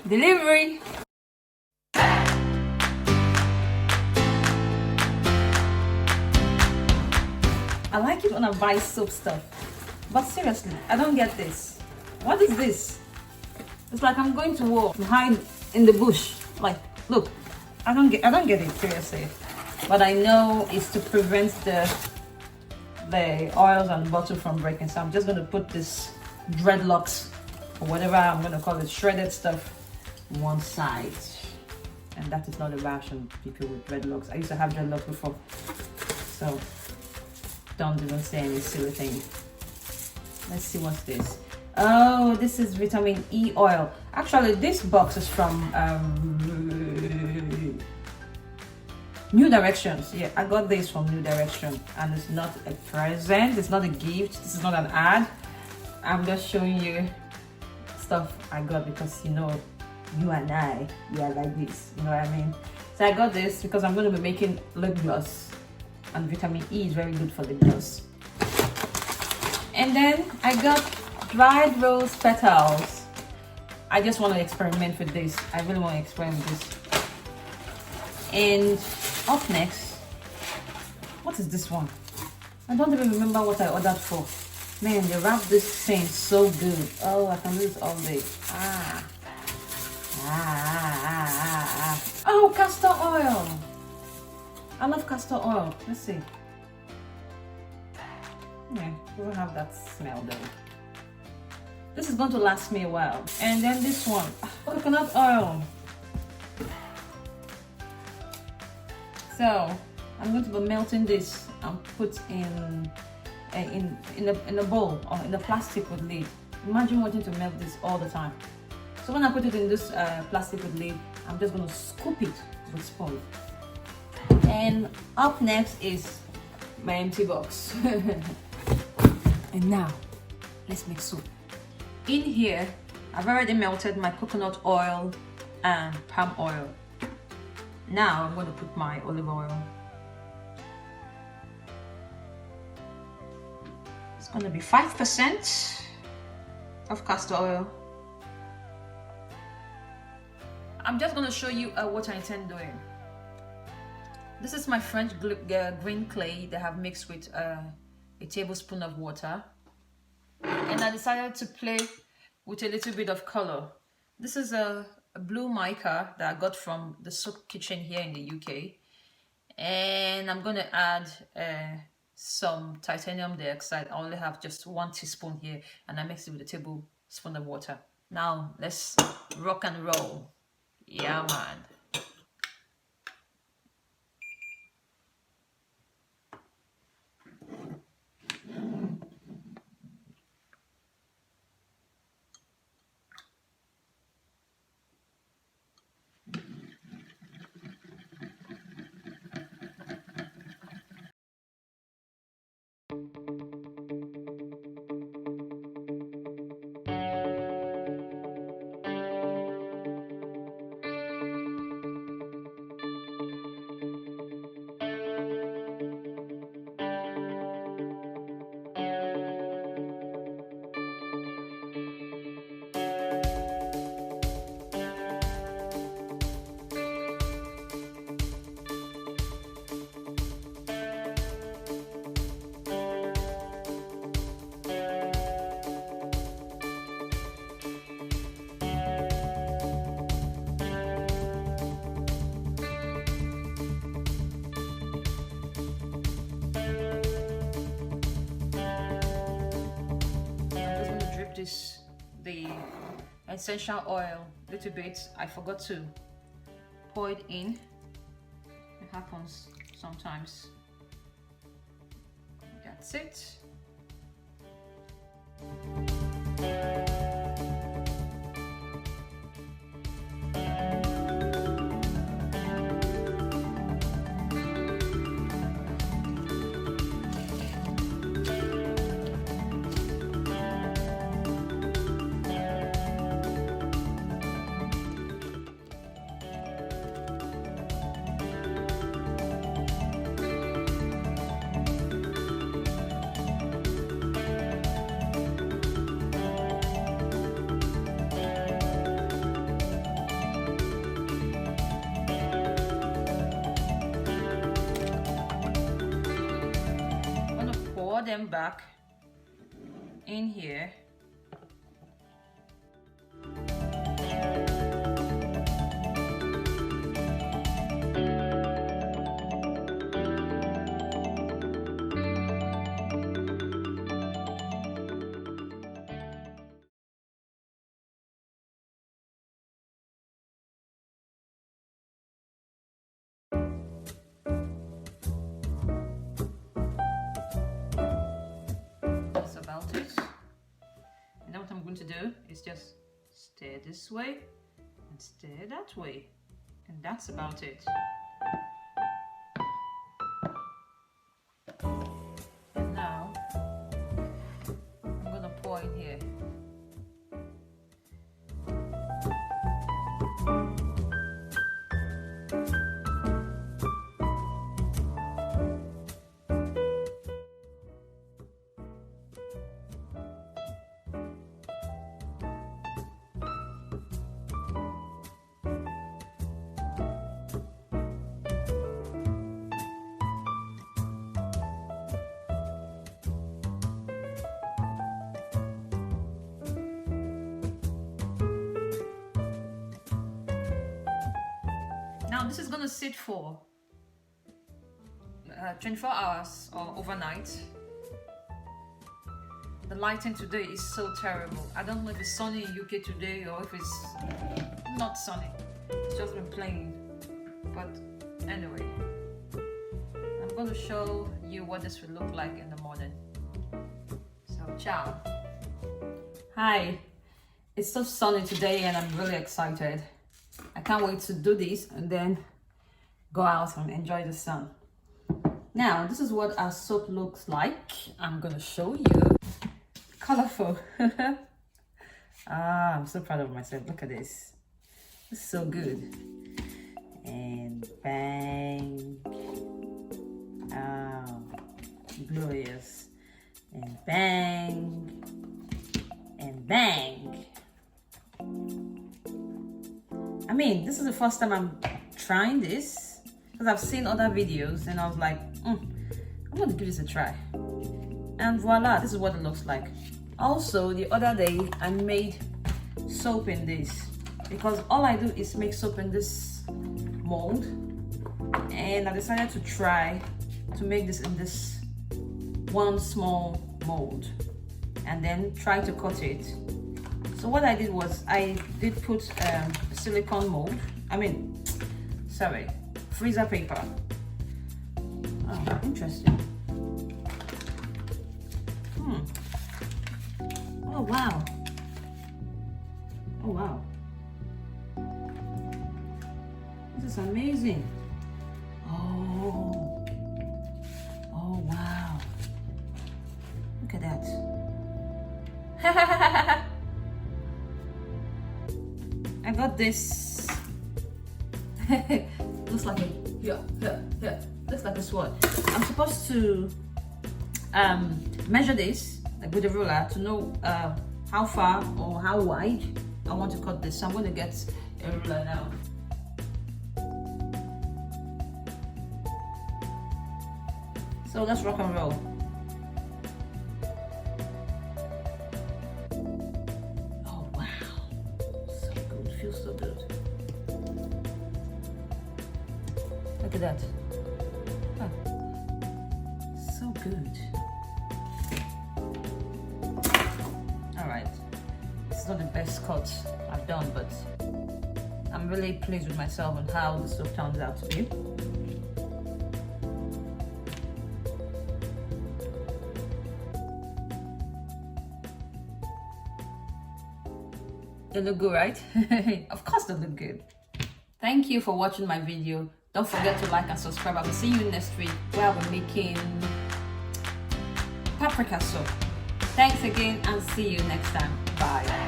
Delivery. I like it when I buy soap stuff, but seriously, I don't get this. What is this? It's like I'm going to war to hide in the bush. Like, look, I don't get it, seriously. But I know it's to prevent the oils on the bottle from breaking. So I'm just going to put this dreadlocks or whatever I'm going to call it, shredded stuff, one side. And that is not a rash on people with dreadlocks. I used to have dreadlocks before, so don't even say any silly thing. Let's see what's this. Oh, this is vitamin E oil. Actually, this box is from New Directions. Yeah, I got this from New Direction, and it's not a present, it's not a gift, this is not an ad. I'm just showing you stuff I got because, you know, you and I, we are like this, you know what I mean? So I got this because I'm going to be making lip gloss, and vitamin E is very good for lip gloss. And then I got dried rose petals. I just want to experiment with this. I really want to experiment with this. And up next, what is this one? I don't even remember what I ordered for. Man, they wrap this thing so good. Oh, I can do this all day. Oh, castor oil. I love castor oil. Let's see. Yeah, we will have that smell though. This is going to last me a while. And then this one, coconut oil. So I'm going to be melting this and put in a bowl or in a plastic with lid. Imagine wanting to melt this all the time. So when I put it in this plastic with lid, I'm just going to scoop it with spoon. And up next is my empty box. And now let's make soup. In here, I've already melted my coconut oil and palm oil. Now I'm going to put my olive oil. It's going to be 5% of castor oil. I'm just going to show you what I intend doing. This is my French green clay that I have mixed with a tablespoon of water. And I decided to play with a little bit of color. This is a blue mica that I got from the Soap Kitchen here in the UK. And I'm going to add some titanium dioxide. I only have just 1 teaspoon here, and I mix it with a tablespoon of water. Now let's rock and roll. Yeah, man. The essential oil a little bit. I forgot to pour it in. It happens sometimes. That's it. them back in here. About it, and then what I'm going to do is just stir this way and stir that way, and that's about it. And now I'm gonna pour in here. Now this is gonna sit for 24 hours or overnight. The lighting today is so terrible. I don't know if it's sunny in UK today or if it's not sunny. It's just been plain. But anyway, I'm gonna show you what this will look like in the morning. So ciao. Hi, it's so sunny today and I'm really excited. I can't wait to do this and then go out and enjoy the sun. Now, this is what our soap looks like. I'm gonna show you. Colorful. I'm so proud of myself. Look at this. It's so good. And bang. Glorious. And bang. And bang. I mean, this is the first time I'm trying this because I've seen other videos and I was like, I'm gonna give this a try. And voila, this is what it looks like. Also, the other day I made soap in this because all I do is make soap in this mold, and I decided to try to make this in this one small mold and then try to cut it. So what I did was I did put silicone mold, freezer paper. Oh, interesting. Oh wow. Oh wow. This is amazing. Oh wow. Look at that. I got this. Looks like a looks like a sword. I'm supposed to measure this with a ruler to know how far or how wide I want to cut this. So I'm going to get a ruler now. So let's rock and roll. Oh wow, so good, feels so good. Look at that. Oh, so good. Alright, it's not the best cut I've done, but I'm really pleased with myself and how the soap turns out to be. They look good, right? Of course they look good. Thank you for watching my video. Don't forget to like and subscribe. I will see you next week where I'll be making paprika soap. Thanks again and see you next time. Bye.